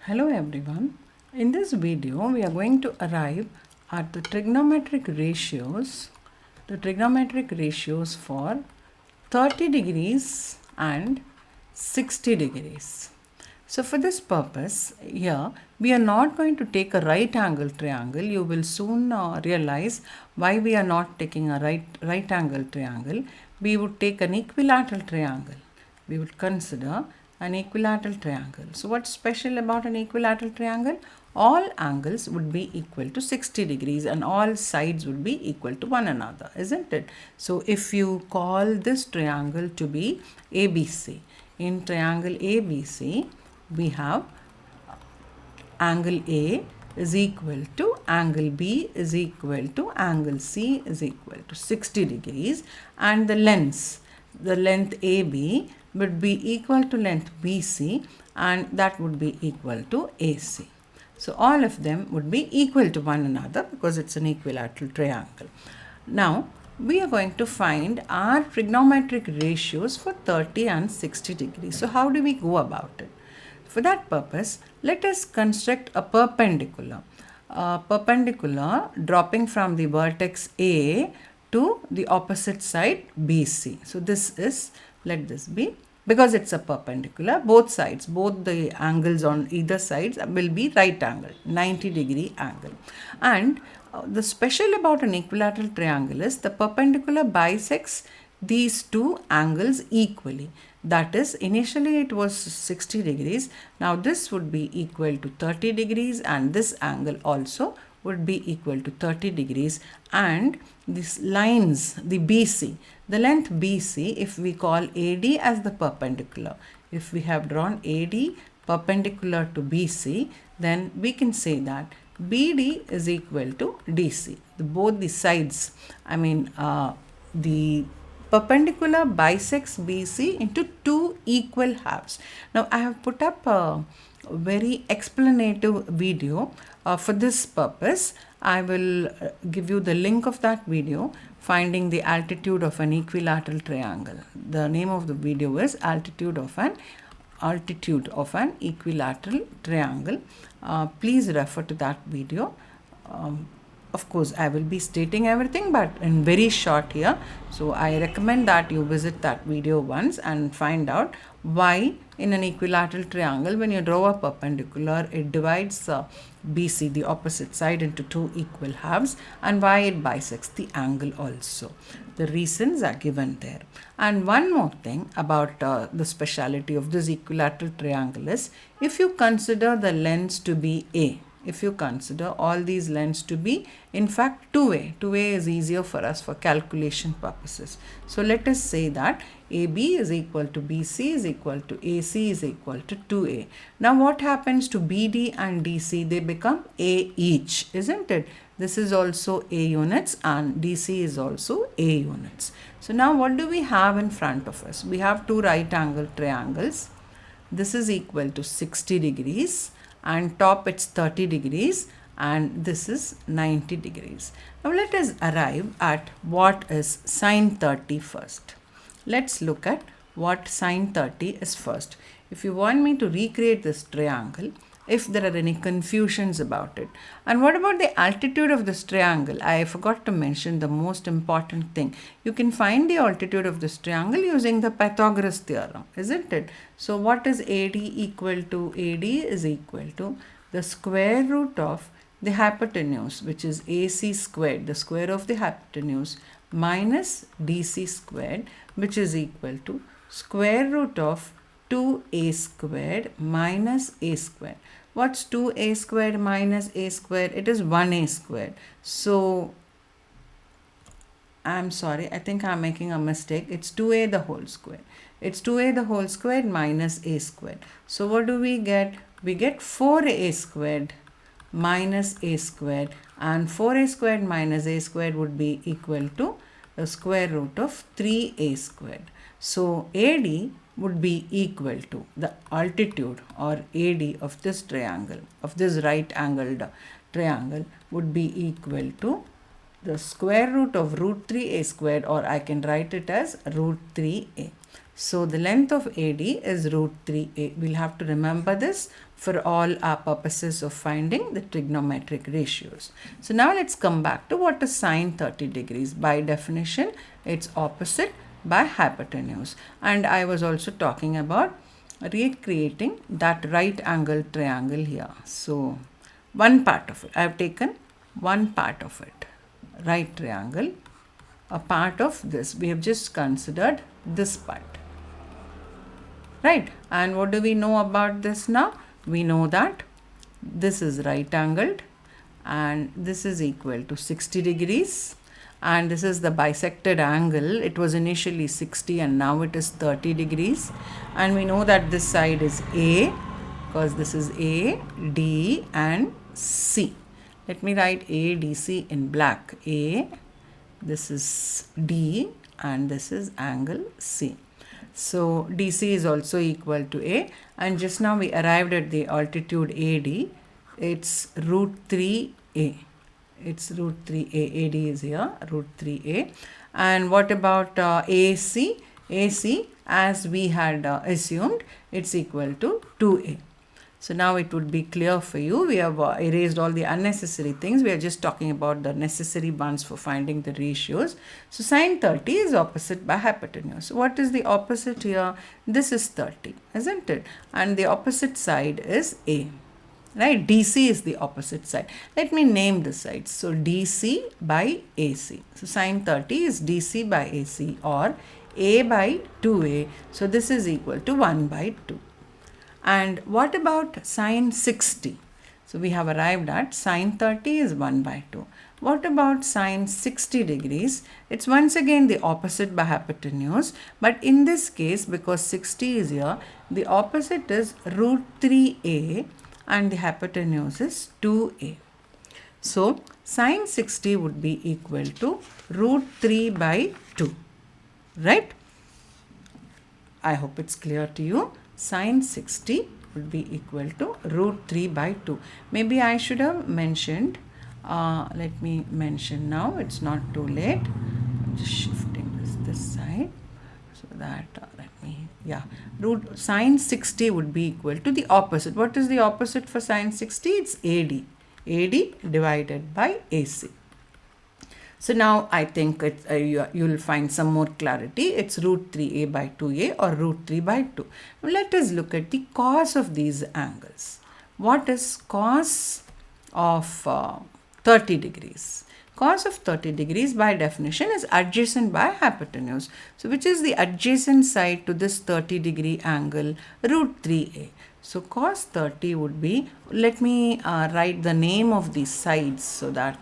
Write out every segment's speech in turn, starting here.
Hello everyone. In this video we are going to arrive at the trigonometric ratios for 30 degrees and 60 degrees. So for this purpose here we are not going to take a right angle triangle. You will soon realize why we are not taking a right angle triangle. We would take an equilateral triangle. We would consider an equilateral triangle. So what's special about an equilateral triangle? All angles would be equal to 60 degrees and all sides would be equal to one another, isn't it? So if you call this triangle to be ABC, in triangle ABC we have angle A is equal to angle B is equal to angle C is equal to 60 degrees, and the length AB would be equal to length BC, and that would be equal to AC. So all of them would be equal to one another because it's an equilateral triangle. Now we are going to find our trigonometric ratios for 30 and 60 degrees. So how do we go about it? For that purpose, let us construct a perpendicular. Perpendicular dropping from the vertex A to the opposite side BC. So this is, let this be, because it's a perpendicular, both the angles on either sides will be right angle, 90 degree angle. And the special about an equilateral triangle is the perpendicular bisects these two angles equally. That is, initially it was 60 degrees. Now this would be equal to 30 degrees and this angle also would be equal to 30 degrees, and these lines, the BC, the length BC, if we call AD as the perpendicular, if we have drawn AD perpendicular to BC, then we can say that BD is equal to DC. Both the sides, the perpendicular bisects BC into two equal halves. Now I have put up a very explanative video for this purpose. I will give you the link of that video, finding the altitude of an equilateral triangle. The name of the video is altitude of an equilateral triangle. Please refer to that video. Of course, I will be stating everything, but in very short here. So I recommend that you visit that video once and find out why in an equilateral triangle, when you draw a perpendicular, it divides BC, the opposite side, into two equal halves, and why it bisects the angle also. The reasons are given there. And one more thing about the speciality of this equilateral triangle is, if you consider the lengths to be A, if you consider all these lengths to be in fact 2A. 2A is easier for us for calculation purposes. So let us say that AB is equal to BC is equal to AC is equal to 2A. Now what happens to BD and DC? They become A each, isn't it? This is also A units and DC is also A units. So now what do we have in front of us? We have two right angle triangles. This is equal to 60 degrees. And top it's 30 degrees and this is 90 degrees. Now let us arrive at what is sine 30 first. Let's look at what sine 30 is first. If you want me to recreate this triangle, if there are any confusions about it. And what about the altitude of this triangle? I forgot to mention the most important thing. You can find the altitude of this triangle using the Pythagoras theorem, isn't it? So what is AD equal to? AD is equal to the square root of the hypotenuse, which is AC squared, the square of the hypotenuse, minus DC squared, which is equal to square root of 2A squared minus A squared. What's 2A squared minus A squared? It is 1A squared. So, I'm sorry, I think I'm making a mistake. It's 2A the whole square. It's 2A the whole squared minus A squared. So, what do we get? We get 4A squared minus A squared, and 4A squared minus A squared would be equal to the square root of 3A squared. So, AD would be equal to the altitude or AD of this triangle, of this right angled triangle, would be equal to the square root of root 3A squared, or I can write it as root 3A. So the length of AD is root 3a. We'll have to remember this for all our purposes of finding the trigonometric ratios. So now let's come back to what is sine 30 degrees. By definition, it's opposite by hypotenuse. And I was also talking about recreating that right angle triangle here. So one part of it, I have taken one part of it, right triangle, a part of this. We have just considered this part. Right, and what do we know about this now? We know that this is right angled and this is equal to 60 degrees, and this is the bisected angle. It was initially 60 and now it is 30 degrees, and we know that this side is A because this is A, D and C. Let me write A, D, C in black. A, this is D and this is angle C. So DC is also equal to A, and just now we arrived at the altitude AD. It's root 3A. It's root 3A. AD is here, root 3A. And what about AC? AC, as we had assumed, it's equal to 2A. So now it would be clear for you. We have erased all the unnecessary things. We are just talking about the necessary ones for finding the ratios. So sine 30 is opposite by hypotenuse. So what is the opposite here? This is 30, isn't it? And the opposite side is A. Right? DC is the opposite side. Let me name the sides. So DC by AC. So sine 30 is DC by AC, or A by 2A. So this is equal to 1 by 2. And what about sine 60? So we have arrived at sine 30 is 1 by 2. What about sine 60 degrees? It's once again the opposite by hypotenuse, but in this case, because 60 is here, the opposite is root 3a and the hypotenuse is 2a. So sine 60 would be equal to root 3 by 2, right? I hope it's clear to you. Sine 60 would be equal to root 3 by 2. Maybe I should have mentioned, let me mention now, it's not too late. I'm just shifting this side so that, root sine 60 would be equal to the opposite. What is the opposite for sine 60? It's AD. AD divided by AC. So now I think you will find some more clarity. It's root 3a by 2a or root 3 by 2. Now let us look at the cos of these angles. What is cos of 30 degrees? Cos of 30 degrees by definition is adjacent by hypotenuse. So which is the adjacent side to this 30 degree angle? Root 3a. So cos 30 would be, let me write the name of these sides so that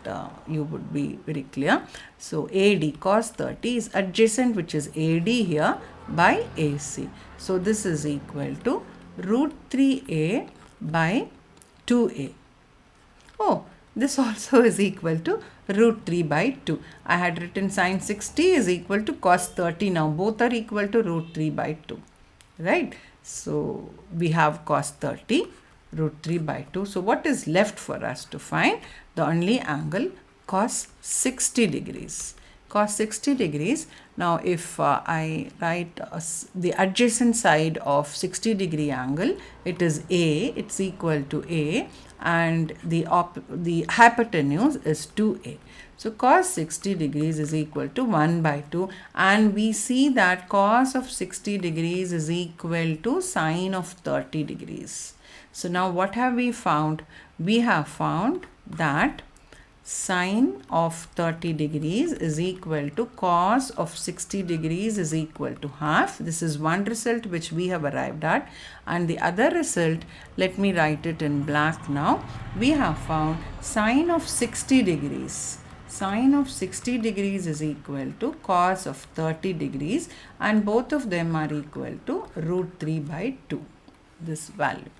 you would be very clear. So AD, cos 30 is adjacent, which is AD here, by AC. So this is equal to root 3a by 2a. Oh, this also is equal to root 3 by 2. I had written sine 60 is equal to cos 30. Now both are equal to root 3 by 2, right? So we have cos 30, root 3 by 2. So what is left for us to find? The only angle cos 60 degrees. Cos 60 degrees. Now if I write the adjacent side of 60 degree angle, it is A, it's equal to A, and the hypotenuse is 2A. So cos 60 degrees is equal to 1 by 2, and we see that cos of 60 degrees is equal to sine of 30 degrees. So now what have we found? We have found that sine of 30 degrees is equal to cos of 60 degrees is equal to half. This is one result which we have arrived at, and the other result, let me write it in black now. We have found sine of 60 degrees. Sine of 60 degrees is equal to cos of 30 degrees, and both of them are equal to root 3 by 2, this value.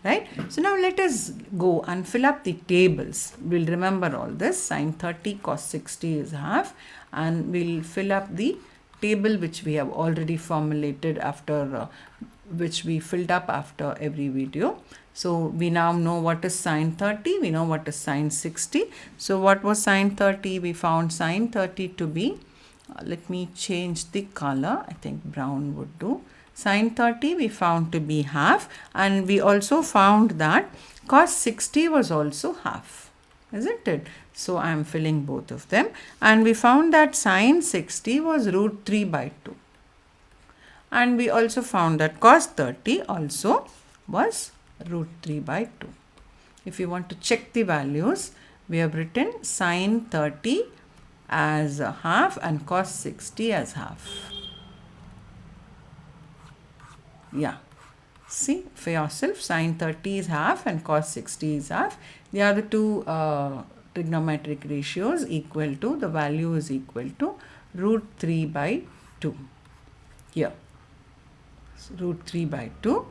Right? So now let us go and fill up the tables. We'll remember all this. Sine 30 cos 60 is half, and we'll fill up the table which we have already formulated after which we filled up after every video. So we now know what is sine 30, we know what is sine 60. So what was sine 30? We found sine 30 to be Let me change the color. I think brown would do. Sin 30 we found to be half, and we also found that cos 60 was also half, isn't it? So I am filling both of them, and we found that sin 60 was root 3 by 2. And we also found that cos 30 also was root 3 by 2. If you want to check the values, we have written sin 30 as a half and cos 60 as half. Yeah. See for yourself, sin 30 is half and cos 60 is half. They are the two trigonometric ratios equal to, the value is equal to root 3 by 2. Here. So, root 3 by 2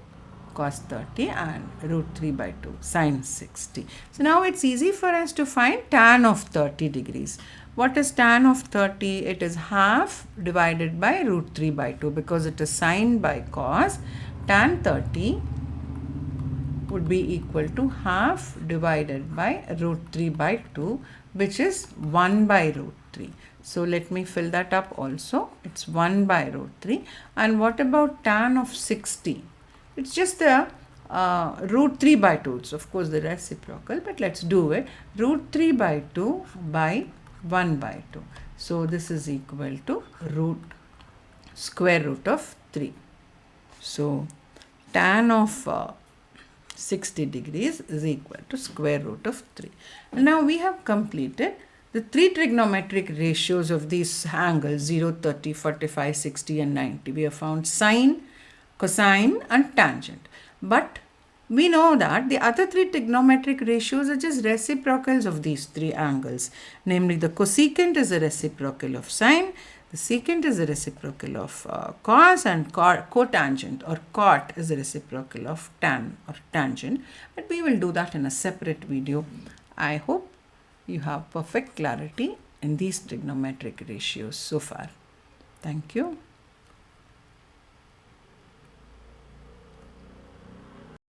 cos 30 and root 3 by 2 sin 60. So now it's easy for us to find tan of 30 degrees. What is tan of 30? It is half divided by root 3 by 2, because it is sin by cos. Tan 30 would be equal to half divided by root 3 by 2, which is 1 by root 3. So let me fill that up also. It's 1 by root 3. And what about tan of 60? It's just the root 3 by 2. It's of course the reciprocal, but let's do it. Root 3 by 2 by 1 by 2. So this is equal to square root of 3. So tan of 60 degrees is equal to square root of 3. And now we have completed the three trigonometric ratios of these angles 0, 30, 45, 60 and 90. We have found sine, cosine and tangent. But we know that the other three trigonometric ratios are just reciprocals of these three angles. Namely, the cosecant is a reciprocal of sine, the secant is a reciprocal of cos, and cotangent or cot is a reciprocal of tan or tangent. But we will do that in a separate video. I hope you have perfect clarity in these trigonometric ratios so far. Thank you.